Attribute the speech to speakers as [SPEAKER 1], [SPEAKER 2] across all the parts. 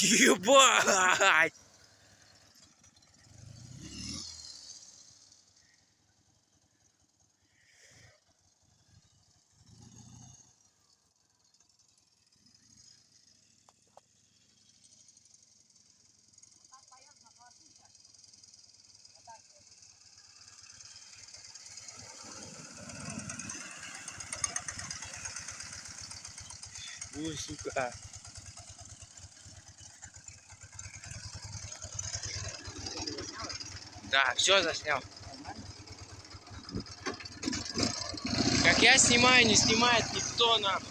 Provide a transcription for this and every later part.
[SPEAKER 1] Ебать! Ой, сука. Да, все заснял. Как я снимаю, не снимает никто нахуй.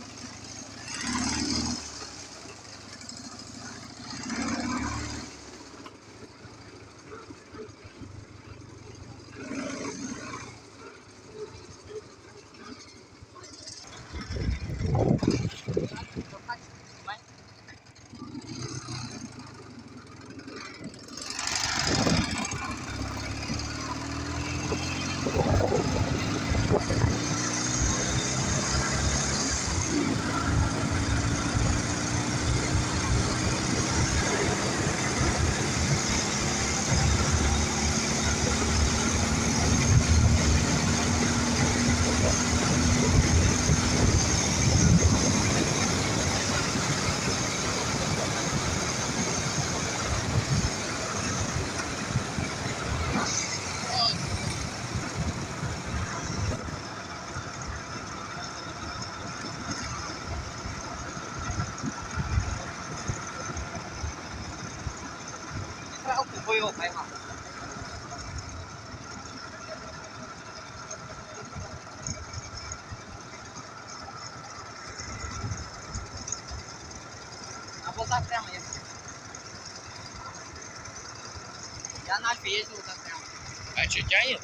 [SPEAKER 2] А вот так прямо ехать. Я на Альфе ездил так прямо.
[SPEAKER 1] А что, тянет?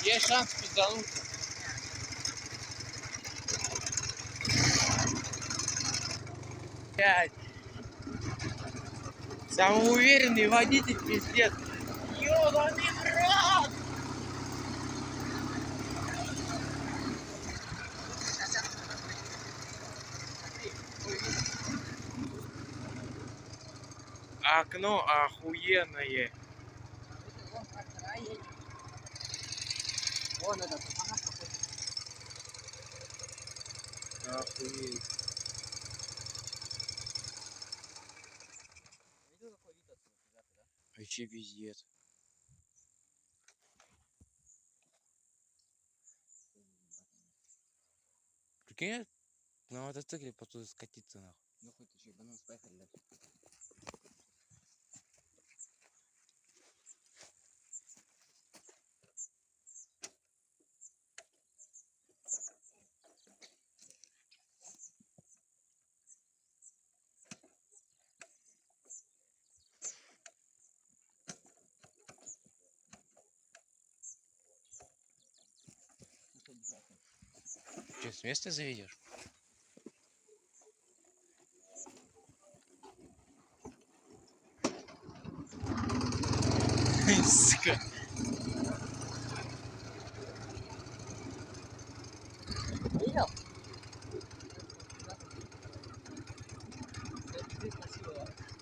[SPEAKER 1] Есть шанс пиздануться. Блядь. Самоуверенный водитель, пиздец. Ёбаный в рот! Окно охуенное.
[SPEAKER 2] Вон этот, она походит.
[SPEAKER 1] Охуеть.
[SPEAKER 2] Видел, какой вид отсюда, ребята, да?
[SPEAKER 1] Вообще пиздец. Прикинь, на мотоцикле потом скатиться нахуй.
[SPEAKER 2] Ну хоть еще ебанулся, поехали дальше.
[SPEAKER 1] Че, с места заведешь? Сука.
[SPEAKER 2] Видел?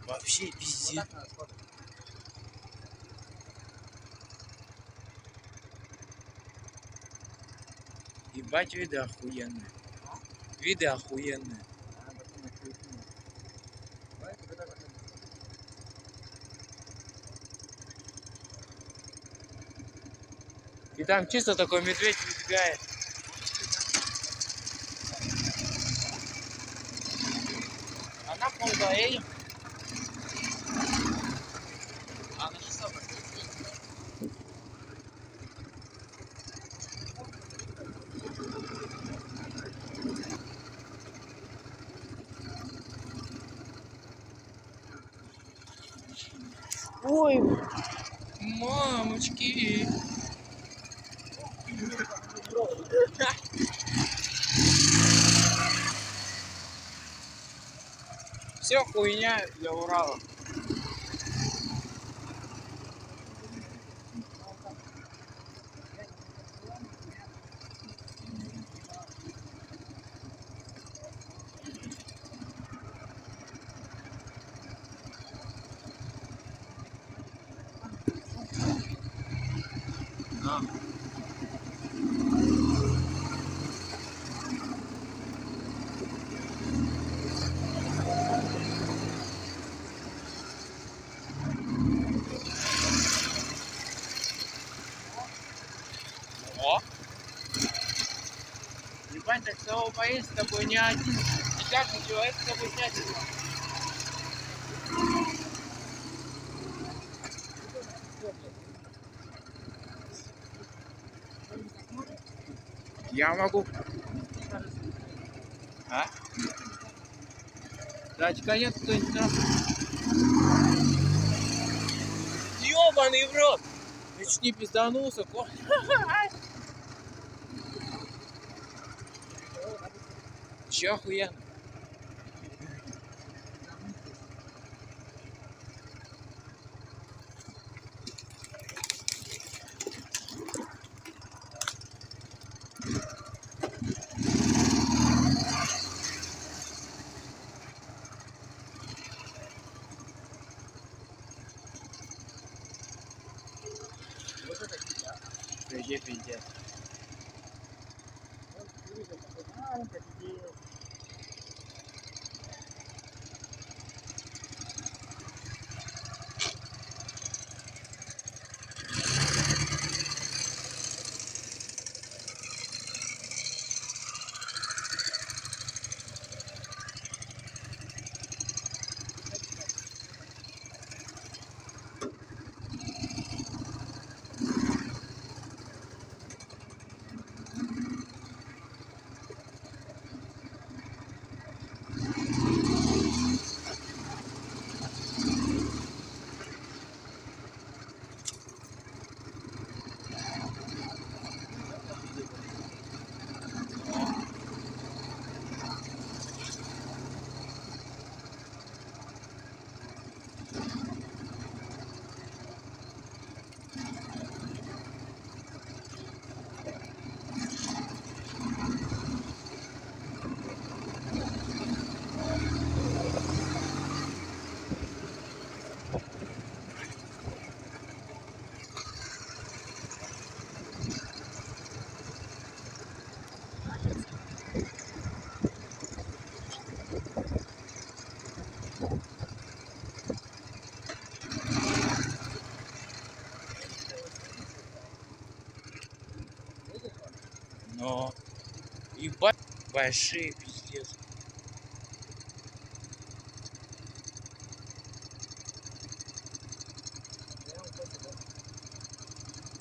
[SPEAKER 1] Вообще
[SPEAKER 2] Вот
[SPEAKER 1] пиздец.
[SPEAKER 2] так надо сфоткать.
[SPEAKER 1] Ебать, виды охуенные. Виды охуенные.
[SPEAKER 2] А, потом отключим. Давай тебе так вот.
[SPEAKER 1] И там чисто такой медведь выбегает. А на пол доедем?
[SPEAKER 2] А, на часов.
[SPEAKER 1] Ой, мамочки. Все хуйня для Урала. А. О! Ебать, так с того поесть с тобой не один. Никак не человек с тобой снять не может. Я могу. А? Дать конец кто-нибудь нахуй. Ёбаный в рот! Я чуть не пизданулся. Чё охуенно? Где пиздец? Но ебать большие пиздец.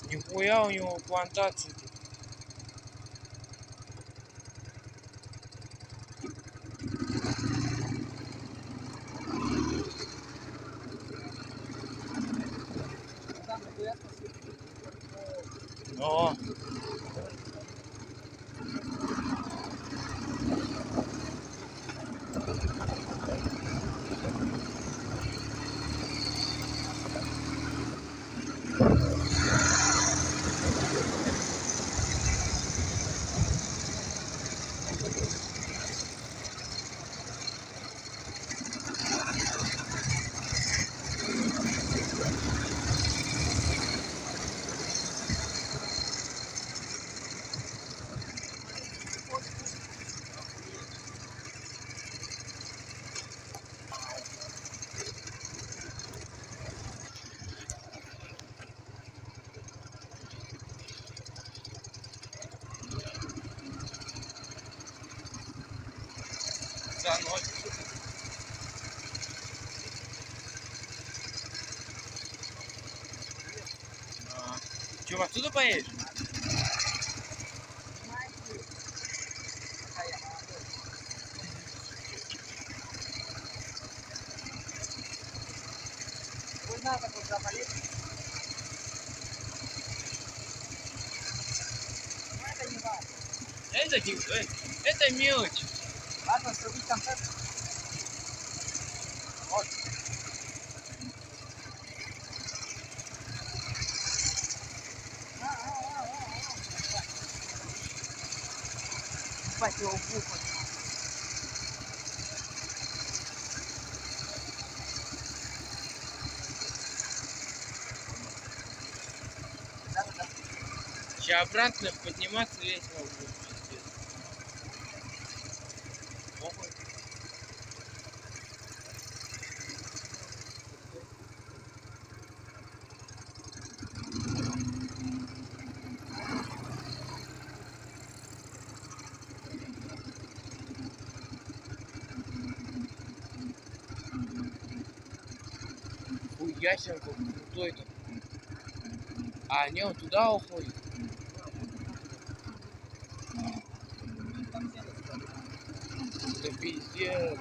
[SPEAKER 1] Нихуя у него плантации тут. Но заносит. Че, отсюда поедешь? Это мелочь.
[SPEAKER 2] Ладно, срубить концерт.
[SPEAKER 3] Ебать его в ухо.
[SPEAKER 1] Сейчас обратно подниматься весело будет, пиздец. Похуй. Ясенко крутой-то. А, не, он туда уходит. Это пиздец.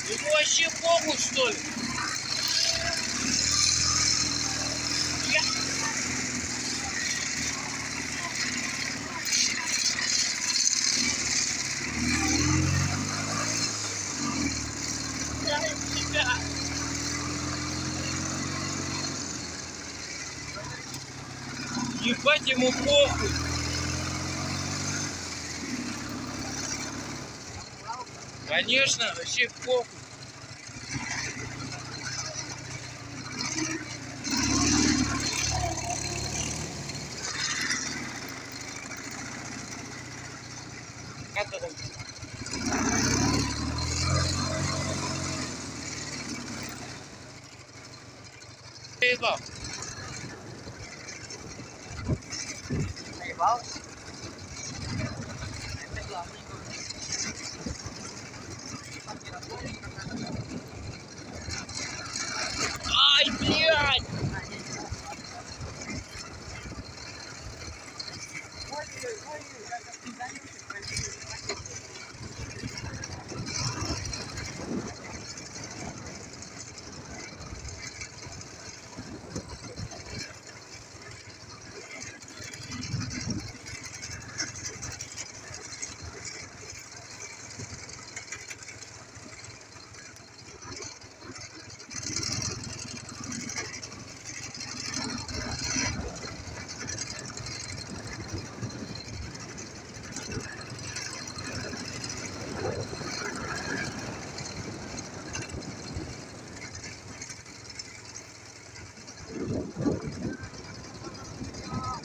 [SPEAKER 1] Ему вообще похуй, что ли? Ебать ему похуй. Конечно, вообще похуй. Это он. Ебал.
[SPEAKER 3] Наебался? Это главное.
[SPEAKER 1] Ай, блядь!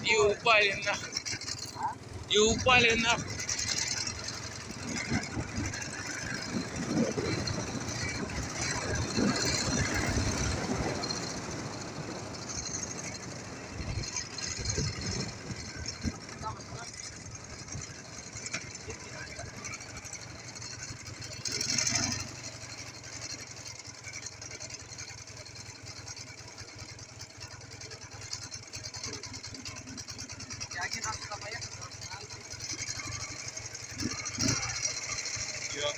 [SPEAKER 1] И упали нахуй. И упали нахуй.
[SPEAKER 3] Я один раз туда поехал, короче, надо.
[SPEAKER 1] Чё?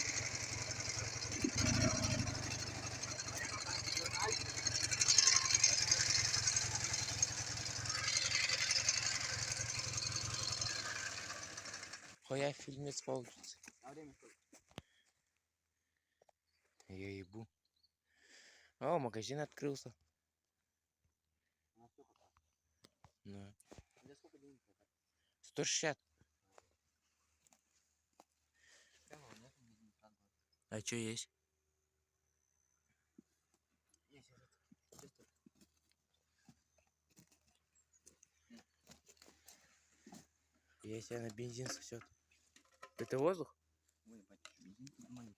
[SPEAKER 1] Хуя фильмец получится.
[SPEAKER 3] А время сколько?
[SPEAKER 1] Я ебу. О, магазин открылся.
[SPEAKER 3] Ну, сколько там?
[SPEAKER 1] Да.
[SPEAKER 3] За сколько денег?
[SPEAKER 1] 160.
[SPEAKER 3] Прямо нет, не правда.
[SPEAKER 1] А чё есть?
[SPEAKER 3] Есть этот. Чисто.
[SPEAKER 1] Есть, я на бензин сосет. Это воздух?
[SPEAKER 3] Ой, ебать, бензин нормальный.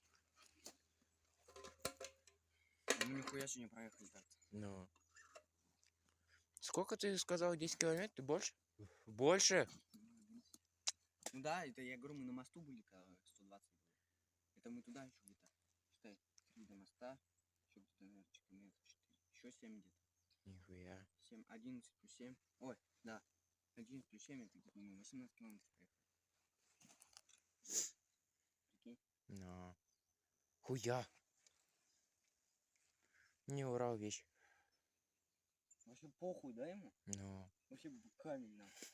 [SPEAKER 3] Мы нихуя сегодня проехали так.
[SPEAKER 1] Ну. Сколько ты сказал? 10 километров? Больше? Больше?
[SPEAKER 3] Ну да, это я говорю, мы на мосту были, когда 120 было. Это мы туда еще где-то. Считай, 3 до моста, еще где-то, наверное, километров 4. Еще 7 где-то.
[SPEAKER 1] Нихуя.
[SPEAKER 3] 7, 11 плюс 7. Ой, да. Один с ключами, это где-то мы 18 километров проехали. Прикинь?
[SPEAKER 4] Ну. Хуя. Не урал вещь.
[SPEAKER 3] Вообще похуй, да, ему?
[SPEAKER 4] Ну.
[SPEAKER 3] Вообще камень нахуй.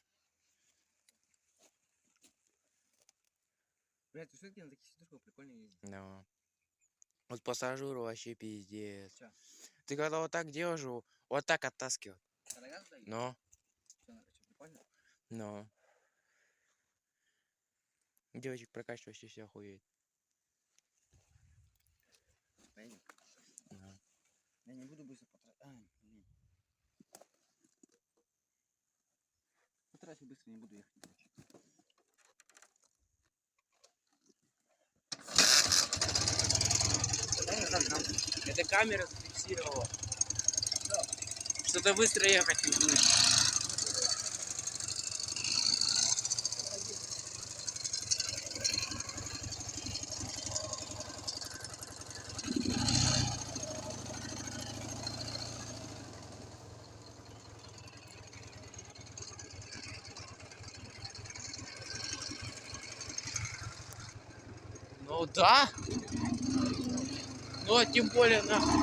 [SPEAKER 3] Блядь, ты что где на таких сидушках прикольно ездить?
[SPEAKER 4] Ну. Вот пассажиру вообще пиздец.
[SPEAKER 3] Чё?
[SPEAKER 4] Ты когда вот так делаешь, вот так оттаскивай.
[SPEAKER 3] Когда газ дают?
[SPEAKER 4] Ну.
[SPEAKER 3] Что, прикольно?
[SPEAKER 4] Ну. Девочек прокачивающий все охуеет.
[SPEAKER 3] Поедем?
[SPEAKER 4] Ну.
[SPEAKER 3] Я не буду быстро потратить. Ай, блин. Потратить быстро не буду ехать, короче.
[SPEAKER 1] Это камера зафиксировала. Что ты быстро ехать не будешь. Ну да. Ну а тем более нахуй.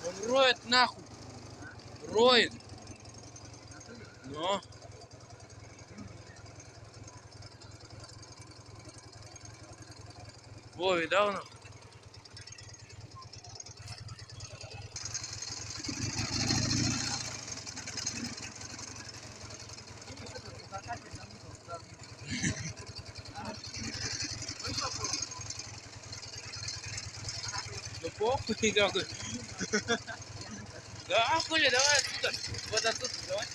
[SPEAKER 1] Он роет нахуй. Роет. Но. Во, видал нахуй? Ну похуй какой. Да, хули, давай отсюда. Вот отсюда, давай.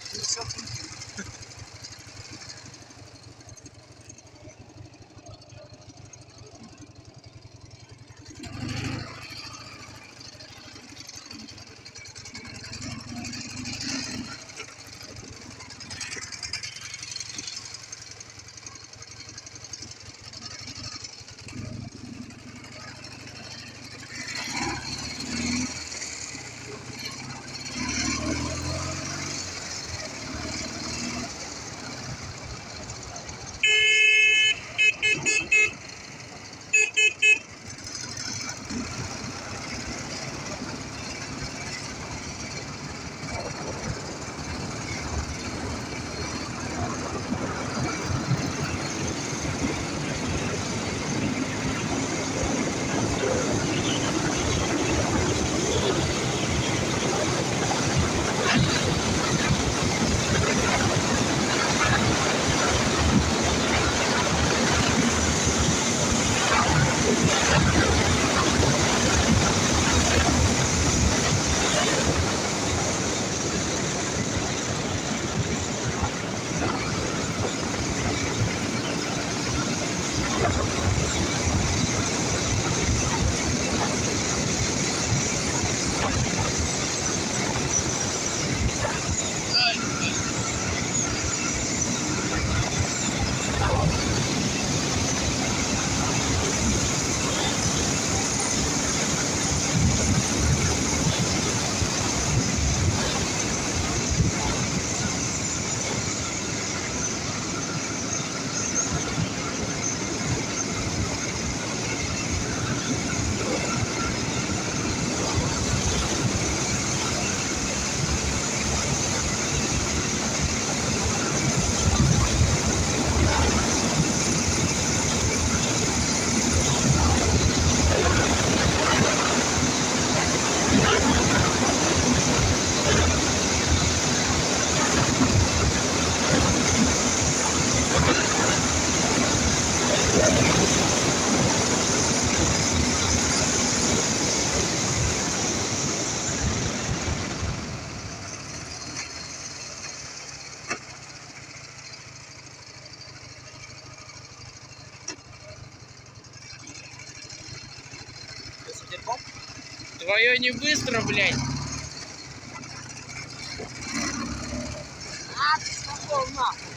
[SPEAKER 1] Твое не быстро, блядь. А, ты пошел нахуй.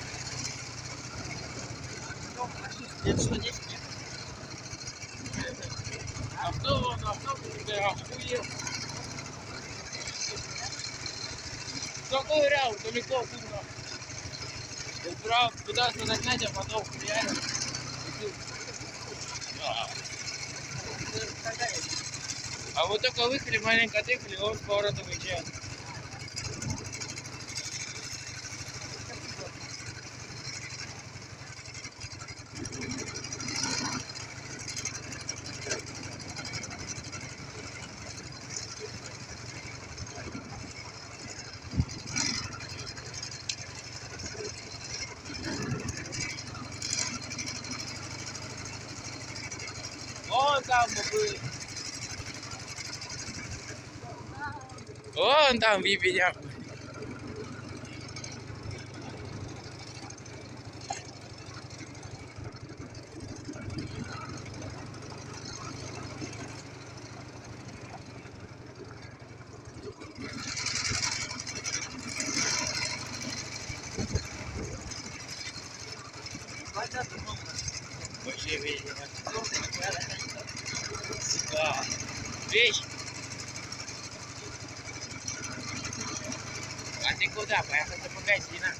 [SPEAKER 1] Это что, 10 лет? Автобус, ты охуел. какой реал? Далеко оттуда. Я справа пытался нагнать, а потом реально. А вот только выехали, маленько отъехали, он с поворота выезжает. Вон там был. Вон там в ебенях. Вообще видно. Сука. Вещь. А ты куда? Поехал до магазина.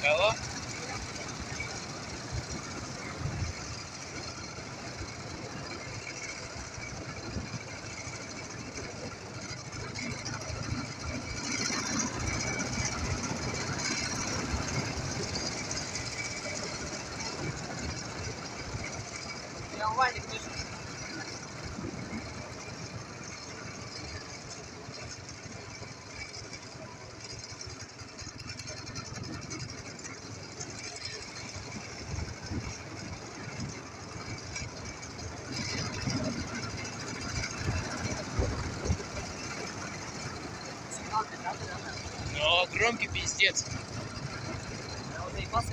[SPEAKER 1] Кого?
[SPEAKER 3] Я Ваня, слышу.
[SPEAKER 1] Ну, громкий пиздец.
[SPEAKER 3] Я вот заебался,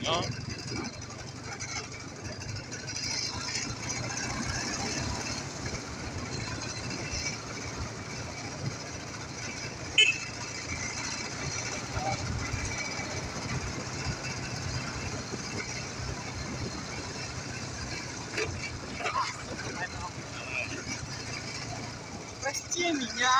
[SPEAKER 1] Ну.
[SPEAKER 3] прости меня!